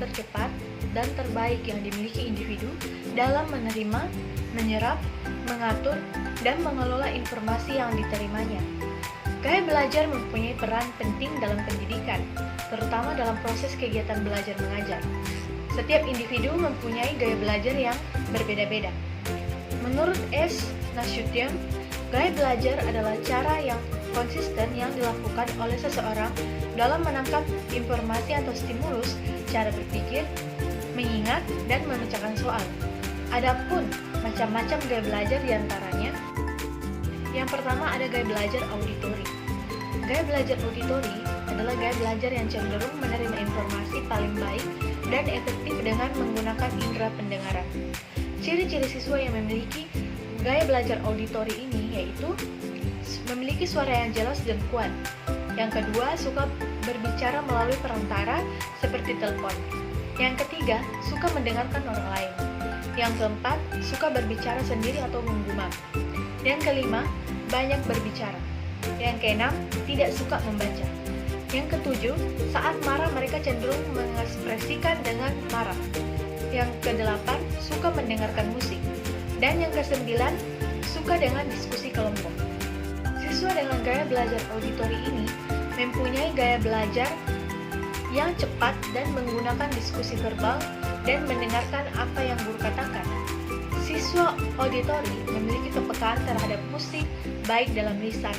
tercepat dan terbaik yang dimiliki individu dalam menerima, menyerap, mengatur, dan mengelola informasi yang diterimanya. Gaya belajar mempunyai peran penting dalam pendidikan, terutama dalam proses kegiatan belajar mengajar. Setiap individu mempunyai gaya belajar yang berbeda-beda. Menurut S. Nasution, gaya belajar adalah cara yang konsisten yang dilakukan oleh seseorang dalam menangkap informasi atau stimulus, cara berpikir, mengingat, dan memecahkan soal. Adapun macam-macam gaya belajar diantaranya, yang pertama ada gaya belajar auditori. Gaya belajar auditori adalah gaya belajar yang cenderung menerima informasi paling baik dan efektif dengan menggunakan indera pendengaran. Ciri-ciri siswa yang memiliki gaya belajar auditori ini yaitu memiliki suara yang jelas dan kuat. Yang kedua, suka berbicara melalui perantara seperti telepon. Yang ketiga, suka mendengarkan orang lain. Yang keempat, suka berbicara sendiri atau menggumam. Yang kelima, banyak berbicara. Yang keenam, tidak suka membaca. Yang ketujuh, saat marah mereka cenderung mengekspresikan dengan marah. Yang kedelapan, suka mendengarkan musik. Dan yang kesembilan, suka dengan diskusi kelompok. Siswa dengan gaya belajar auditori ini mempunyai gaya belajar yang cepat dan menggunakan diskusi verbal dan mendengarkan apa yang guru katakan. Siswa auditori memiliki kepekaan terhadap musik, baik dalam lisan.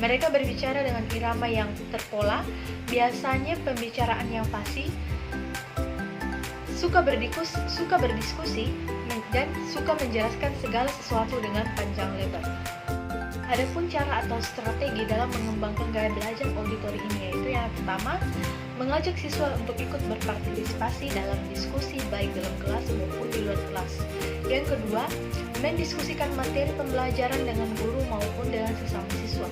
Mereka berbicara dengan irama yang terpola, biasanya pembicaraan yang fasih, suka berdiskusi, dan suka menjelaskan segala sesuatu dengan panjang lebar. Adapun cara atau strategi dalam mengembangkan gaya belajar auditori ini yaitu yang pertama, mengajak siswa untuk ikut berpartisipasi dalam diskusi baik dalam kelas maupun di luar kelas. Yang kedua, mendiskusikan materi pembelajaran dengan guru maupun dengan sesama siswa.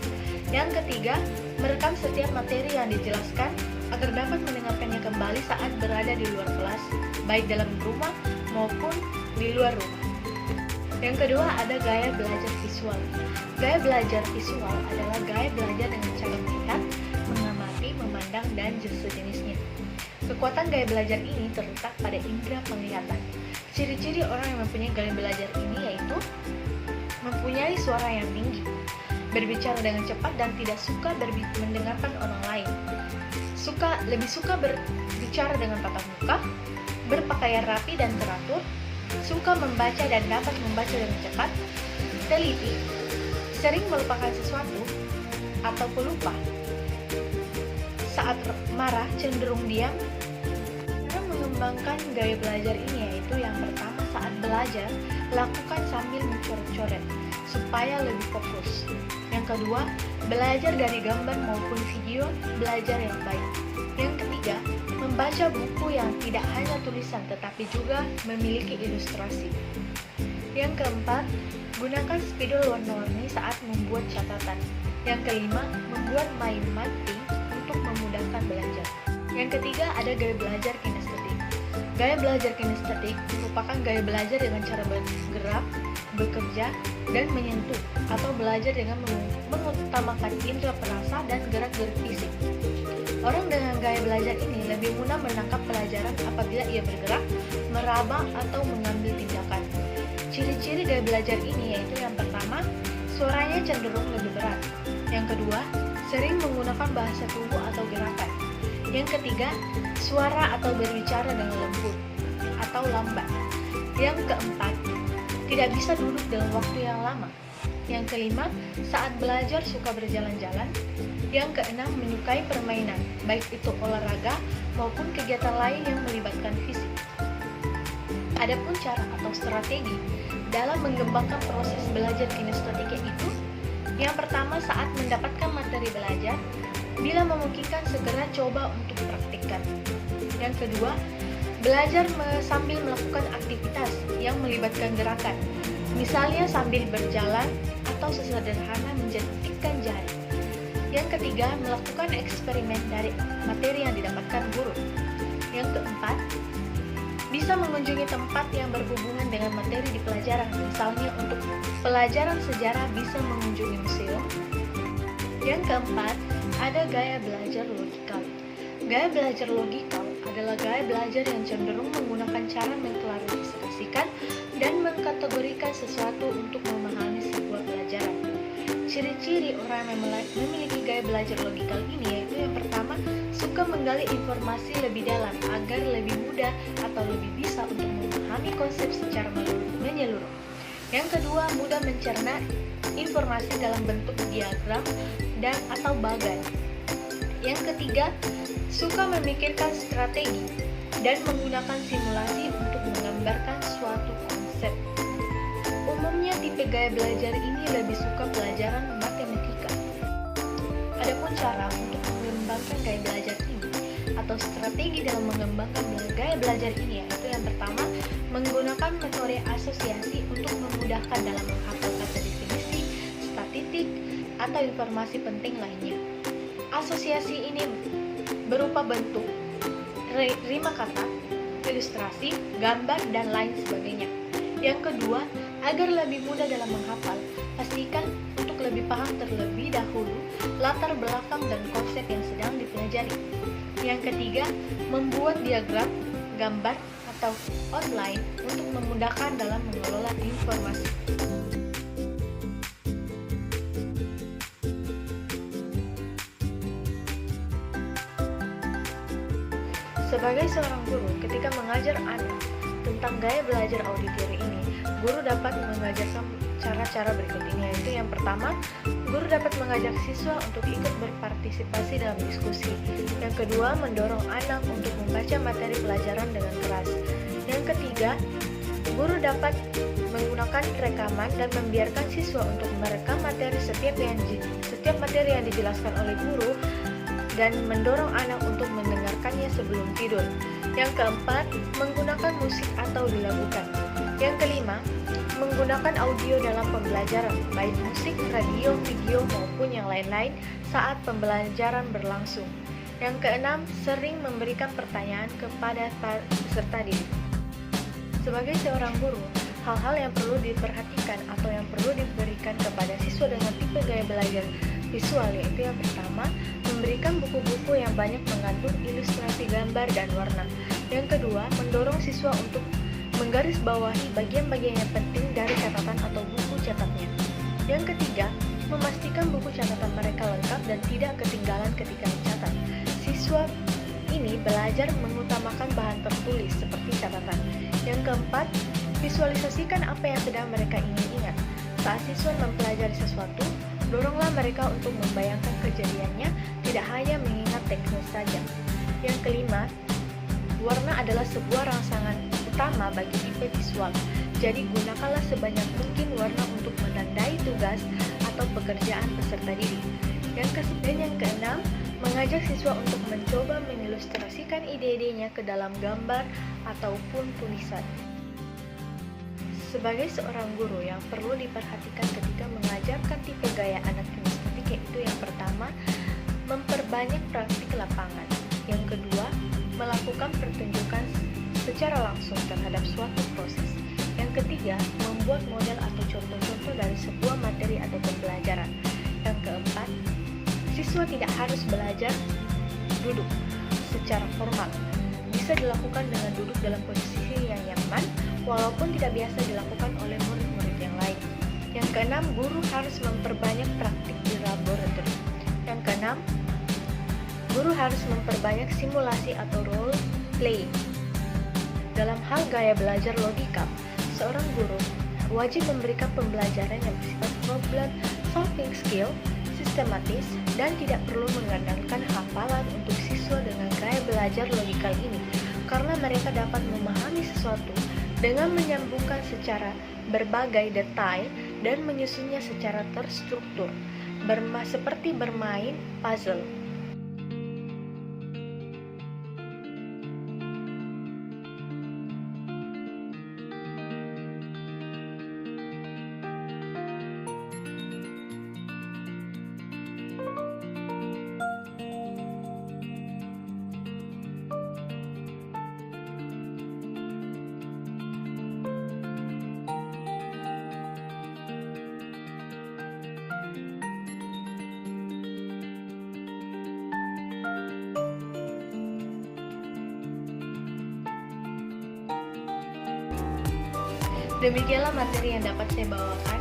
Yang ketiga, merekam setiap materi yang dijelaskan agar dapat mendengarkannya kembali saat berada di luar kelas, baik dalam rumah maupun di luar rumah. Yang kedua ada gaya belajar visual. Gaya belajar visual adalah gaya belajar dengan cara melihat, mengamati, memandang, dan sejenisnya. Kekuatan gaya belajar ini terletak pada indera penglihatan. Ciri-ciri orang yang mempunyai gaya belajar ini yaitu mempunyai suara yang tinggi, berbicara dengan cepat dan tidak suka mendengarkan orang lain, lebih suka berbicara dengan tatap muka, berpakaian rapi dan teratur, suka membaca dan dapat membaca dengan cepat, teliti, sering melupakan sesuatu atau pelupa. Saat marah cenderung diam. Cara mengembangkan gaya belajar ini yaitu yang pertama, saat belajar lakukan sambil mencoret-coret supaya lebih fokus. Yang kedua, belajar dari gambar maupun video, belajar yang baik. Yang ketiga, membaca buku yang tidak hanya tulisan tetapi juga memiliki ilustrasi. Yang keempat, gunakan spidol warna-warni saat membuat catatan. Yang kelima, membuat mind mapping untuk memudahkan belajar. Yang ketiga, ada gaya belajar kinestetik. Gaya belajar kinestetik merupakan gaya belajar dengan cara bergerak, bekerja, dan menyentuh, atau belajar dengan mengutamakan indera perasa dan gerak-gerik fisik. Orang dengan gaya belajar ini lebih mudah menangkap pelajaran apabila ia bergerak, meraba, atau mengambil tindakan. Ciri-ciri gaya belajar ini yaitu yang pertama, suaranya cenderung lebih berat. Yang kedua, sering menggunakan bahasa tubuh atau gerakan. Yang ketiga, suara atau berbicara dengan lembut atau lambat. Yang keempat, tidak bisa duduk dalam waktu yang lama. Yang kelima, saat belajar suka berjalan-jalan. Yang keenam, menyukai permainan, baik itu olahraga maupun kegiatan lain yang melibatkan fisik. Adapun cara atau strategi dalam mengembangkan proses belajar kinestetik itu, yang pertama, saat mendapatkan materi belajar, bila memungkinkan segera coba untuk praktikkan. Yang kedua, belajar sambil melakukan aktivitas yang melibatkan gerakan, misalnya sambil berjalan atau sesederhana menjentikan jari. Yang ketiga, melakukan eksperimen dari materi yang didapatkan guru. Yang keempat, bisa mengunjungi tempat yang berhubungan dengan materi di pelajaran, misalnya untuk pelajaran sejarah bisa mengunjungi museum. Yang keempat, ada gaya belajar logikal. Gaya belajar logikal adalah gaya belajar yang cenderung menggunakan cara mengklarifikasikan dan mengkategorikan sesuatu untuk memahami sebuah pelajaran. Ciri-ciri orang yang memiliki gaya belajar logikal ini yaitu yang pertama, suka menggali informasi lebih dalam agar lebih mudah atau lebih bisa untuk memahami konsep secara menyeluruh. Yang kedua, mudah mencerna informasi dalam bentuk diagram dan atau bagan. Yang ketiga, suka memikirkan strategi dan menggunakan simulasi untuk menggambarkan suatu konsep. Umumnya tipe gaya belajar ini lebih suka pelajaran matematika. Adapun cara untuk mengembangkan gaya belajar ini atau strategi dalam mengembangkan gaya belajar ini yaitu yang pertama, menggunakan metode asosiasi untuk memudahkan dalam menghafal kata definisi, statistik, atau informasi penting lainnya. Asosiasi ini berupa bentuk, rima kata, ilustrasi, gambar, dan lain sebagainya. Yang kedua, agar lebih mudah dalam menghafal, pastikan untuk lebih paham terlebih dahulu latar belakang dan konsep yang sedang dipelajari. Yang ketiga, membuat diagram, gambar, atau outline untuk memudahkan dalam mengelola informasi. Sebagai seorang guru, ketika mengajar anak tentang gaya belajar auditori ini, guru dapat mengajarkan cara-cara berikut ini, yaitu yang pertama, guru dapat mengajak siswa untuk ikut berpartisipasi dalam diskusi. Yang kedua, mendorong anak untuk membaca materi pelajaran dengan keras. Yang ketiga, guru dapat menggunakan rekaman dan membiarkan siswa untuk merekam materi setiap materi yang dijelaskan oleh guru dan mendorong anak untuk mendengarkannya sebelum tidur. Yang keempat, menggunakan musik atau dilakukan. Yang kelima, menggunakan audio dalam pembelajaran, baik musik, radio, video, maupun yang lain-lain saat pembelajaran berlangsung. Yang keenam, sering memberikan pertanyaan kepada peserta didik. Sebagai seorang guru, hal-hal yang perlu diperhatikan atau yang perlu diberikan kepada siswa dengan tipe gaya belajar visual yaitu yang pertama, memberikan buku-buku yang banyak mengandung ilustrasi gambar dan warna. Yang kedua, mendorong siswa untuk menggarisbawahi bagian-bagian yang penting dari catatan atau buku catatnya. Yang ketiga, memastikan buku catatan mereka lengkap dan tidak ketinggalan ketika mencatat. Siswa ini belajar mengutamakan bahan tertulis seperti catatan. Yang keempat, visualisasikan apa yang sedang mereka ingin ingat. Saat siswa mempelajari sesuatu, doronglah mereka untuk membayangkan kejadiannya, tidak hanya mengingat teksnya saja. Yang kelima, warna adalah sebuah rangsangan utama bagi tipe visual. Jadi gunakanlah sebanyak mungkin warna untuk menandai tugas atau pekerjaan peserta didik. Yang keenam, mengajak siswa untuk mencoba mengilustrasikan ide-idenya ke dalam gambar ataupun tulisan. Sebagai seorang guru yang perlu diperhatikan ketika mengajarkan tipe gaya anak kinestetik yaitu yang pertama, memperbanyak praktik lapangan. Yang kedua, melakukan pertunjukan secara langsung terhadap suatu proses. Yang ketiga, membuat model atau contoh-contoh dari sebuah materi atau pembelajaran. Yang keempat, siswa tidak harus belajar duduk secara formal. Bisa dilakukan dengan duduk dalam posisi yang nyaman, walaupun tidak biasa dilakukan oleh murid-murid yang lain. Yang keenam, guru harus memperbanyak praktik di laboratorium. Yang keenam, guru harus memperbanyak simulasi atau role play. Dalam hal gaya belajar logika, seorang guru wajib memberikan pembelajaran yang bersifat problem solving skill, sistematis, dan tidak perlu mengandalkan hafalan untuk siswa dengan gaya belajar logikal ini, karena mereka dapat memahami sesuatu dengan menyambungkan secara berbagai detail dan menyusunnya secara terstruktur, seperti bermain puzzle. Demikianlah materi yang dapat saya bawakan.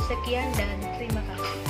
Sekian dan terima kasih.